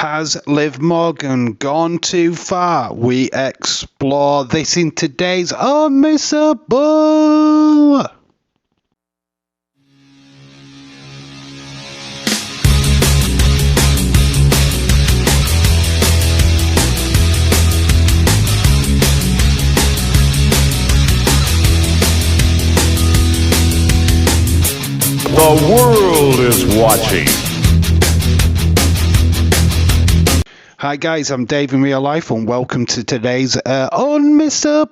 Has Liv Morgan gone too far? We explore this in today's Unmissable. The world is watching. Hi guys, I'm Dave in real life and welcome to today's Unmissable.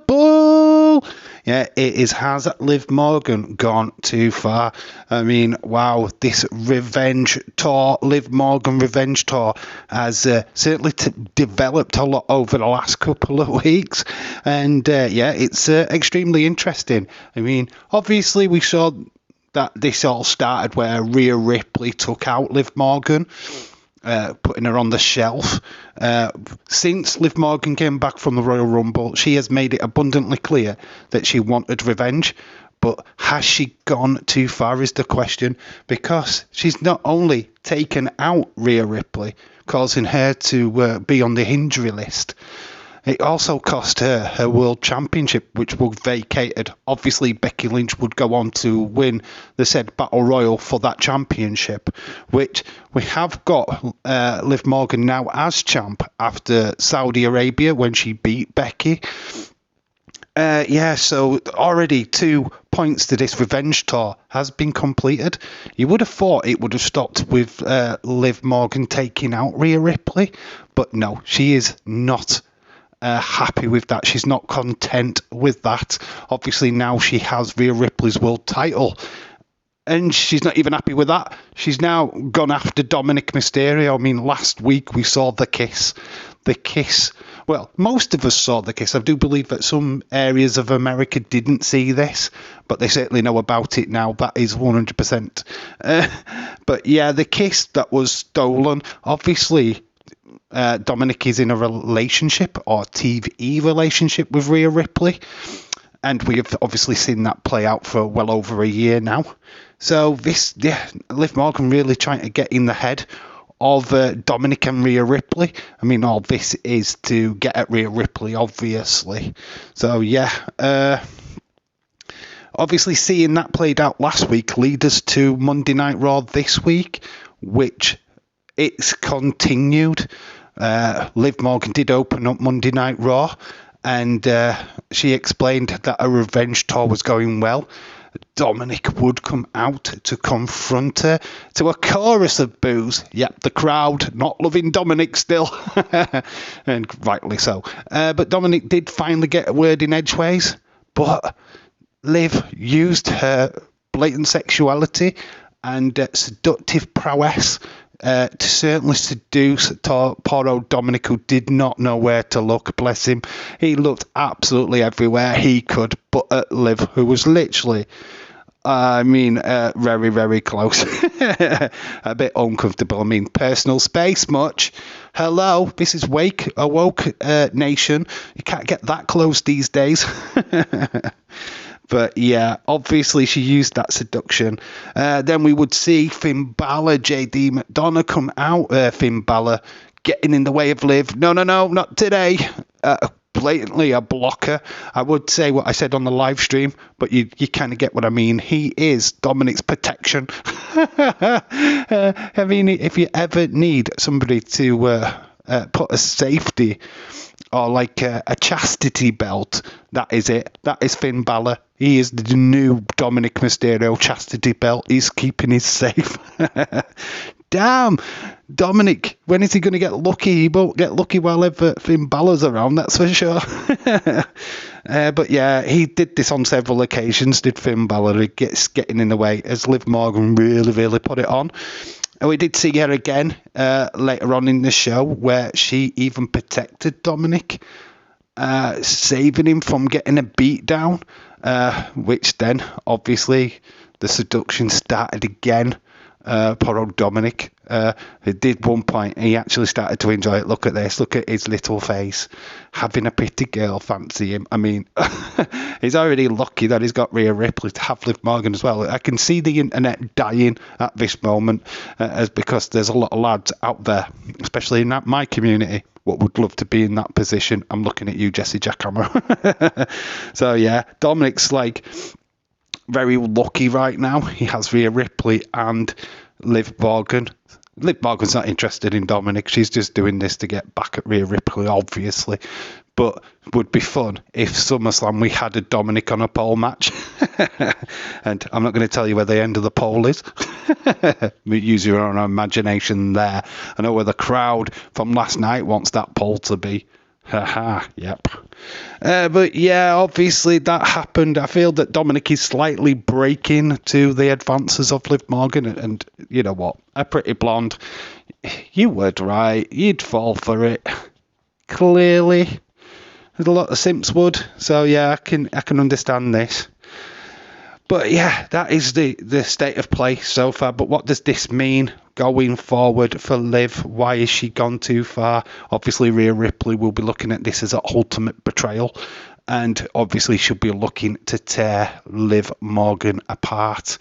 Yeah, it is Has Liv Morgan gone too far? I mean, wow, this revenge tour, Liv Morgan revenge tour, has certainly developed a lot over the last couple of weeks. And yeah, it's extremely interesting. I mean, obviously we saw that this all started where Rhea Ripley took out Liv Morgan, putting her on the shelf. Since Liv Morgan came back from the Royal Rumble, she has made it abundantly clear that she wanted revenge. But has she gone too far is the question, because she's not only taken out Rhea Ripley, causing her to be on the injury list, it also cost her World Championship, which was vacated. Obviously, Becky Lynch would go on to win the said Battle Royal for that championship, which we have got Liv Morgan now as champ after Saudi Arabia when she beat Becky. Yeah, so already 2 points to this revenge tour has been completed. You would have thought it would have stopped with Liv Morgan taking out Rhea Ripley, but no, she is not happy with that. She's not content with that. Obviously now she has Rhea Ripley's world title, and she's not even happy with that. She's now gone after Dominic Mysterio. I mean, last week we saw the kiss. Well, most of us saw the kiss. I do believe that some areas of America didn't see this, but they certainly know about it now. That is 100%. But yeah, the kiss that was stolen, obviously Dominic is in a relationship or TV relationship with Rhea Ripley, and we have obviously seen that play out for well over a year now. So this, yeah, Liv Morgan really trying to get in the head of Dominic and Rhea Ripley. I mean, all this is to get at Rhea Ripley, obviously. So yeah, obviously seeing that played out last week lead us to Monday Night Raw this week, which it's continued. Liv Morgan did open up Monday Night Raw, and she explained that a revenge tour was going well. Dominic would come out to confront her, to a chorus of boos. Yep, the crowd not loving Dominic still, and rightly so. But Dominic did finally get a word in edgeways, but Liv used her blatant sexuality and seductive prowess to certainly seduce poor old Dominic, who did not know where to look. Bless him. He looked absolutely everywhere he could, but at Liv, who was literally, very, very close. A bit uncomfortable. I mean, personal space much. Hello, this is Woke Nation. You can't get that close these days. But yeah, obviously she used that seduction. Then we would see Finn Balor, JD McDonough come out. Finn Balor getting in the way of Liv. No, not today. Blatantly a blocker. I would say what I said on the live stream, but you kind of get what I mean. He is Dominic's protection. I mean, if you ever need somebody to put a safety or like a chastity belt, that is it. That is Finn Balor. He is the new Dominic Mysterio chastity belt. He's keeping us safe. Damn, Dominic, when is he going to get lucky? He won't get lucky while Finn Balor's around, that's for sure. But yeah, he did this on several occasions, did Finn Balor. He gets getting in the way, as Liv Morgan really put it on. And we did see her again later on in the show, where she even protected Dominic, saving him from getting a beat down, which then obviously the seduction started again. Poor old Dominic. It did one point, he actually started to enjoy it. Look at this, look at his little face, having a pretty girl fancy him. I mean, he's already lucky that he's got Rhea Ripley to have Liv Morgan as well. I can see the internet dying at this moment, as because there's a lot of lads out there, especially in my community, what would love to be in that position. I'm looking at you, Jesse Jackhammer. So yeah, Dominic's like very lucky right now. He has Rhea Ripley and Liv Morgan. Liv Morgan's not interested in Dominic. She's just doing this to get back at Rhea Ripley, obviously. But would be fun if SummerSlam we had a Dominic on a pole match. And I'm not going to tell you where the end of the pole is. Use your own imagination there. I know where the crowd from last night wants that pole to be. Haha, yep. But yeah, obviously that happened. I feel that Dominic is slightly breaking to the advances of Liv Morgan, and you know what? A pretty blonde. You would, right? You'd fall for it. Clearly. A lot of simps would. So yeah, I can understand this. But yeah, that is the state of play so far. But what does this mean going forward for Liv? Why has she gone too far? Obviously, Rhea Ripley will be looking at this as an ultimate betrayal. And obviously, she'll be looking to tear Liv Morgan apart.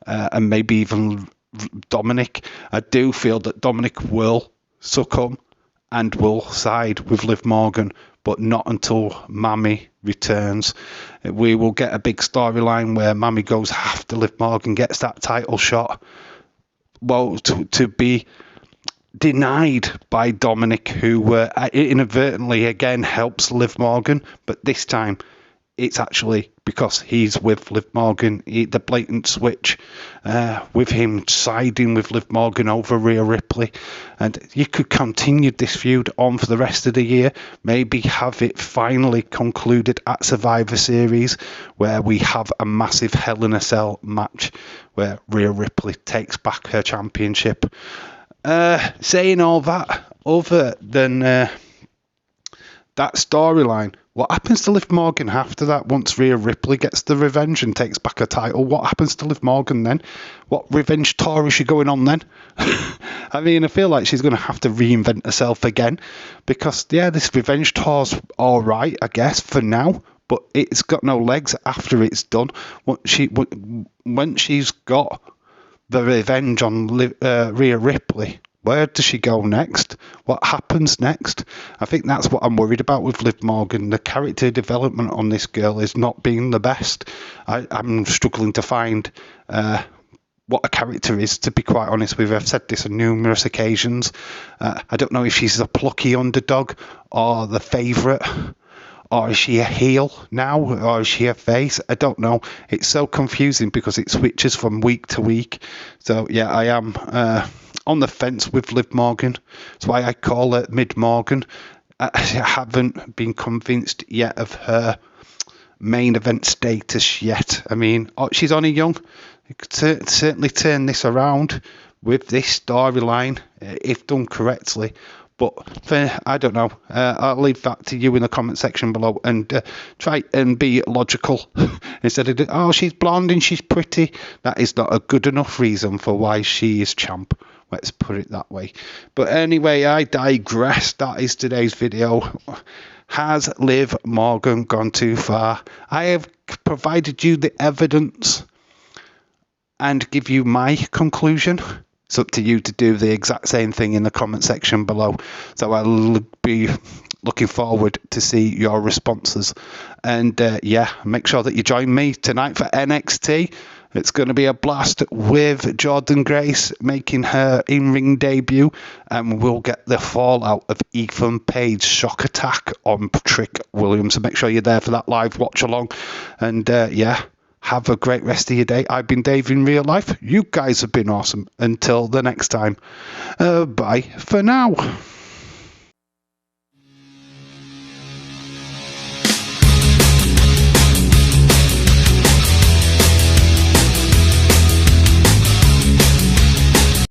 And maybe even Dominic. I do feel that Dominic will succumb and will side with Liv Morgan, but not until Mammy returns. We will get a big storyline where Mammy goes after Liv Morgan, gets that title shot. Well, to be denied by Dominic, who inadvertently again helps Liv Morgan, but this time it's actually because he's with Liv Morgan. The blatant switch with him siding with Liv Morgan over Rhea Ripley. And you could continue this feud on for the rest of the year. Maybe have it finally concluded at Survivor Series, where we have a massive Hell in a Cell match where Rhea Ripley takes back her championship. Saying all that, other than that storyline, what happens to Liv Morgan after that? Once Rhea Ripley gets the revenge and takes back a title, what happens to Liv Morgan then? What revenge tour is she going on then? I mean, I feel like she's going to have to reinvent herself again, because yeah, this revenge tour's all right, I guess, for now, but it's got no legs after it's done. When she's got the revenge on Rhea Ripley, where does she go next? What happens next? I think that's what I'm worried about with Liv Morgan. The character development on this girl is not being the best. I'm struggling to find what a character is, to be quite honest with you. I've said this on numerous occasions. I don't know if she's a plucky underdog or the favourite. Or is she a heel now? Or is she a face? I don't know. It's so confusing because it switches from week to week. So yeah, I am on the fence with Liv Morgan. That's why I call her Mid Morgan. I haven't been convinced yet of her main event status yet. I mean, she's only young. You could certainly turn this around with this storyline if done correctly. But I don't know. I'll leave that to you in the comment section below, and try and be logical instead of, oh, she's blonde and she's pretty. That is not a good enough reason for why she is champ. Let's put it that way. But anyway, I digress. That is today's video. Has Liv Morgan gone too far? I have provided you the evidence and give you my conclusion. It's up to you to do the exact same thing in the comment section below. So I'll be looking forward to see your responses. And yeah, make sure that you join me tonight for NXT. It's going to be a blast with Jordan Grace making her in-ring debut. And we'll get the fallout of Ethan Page's shock attack on Trick Williams. So make sure you're there for that live watch along. And yeah. Have a great rest of your day. I've been Dave in real life. You guys have been awesome. Until the next time. Bye for now.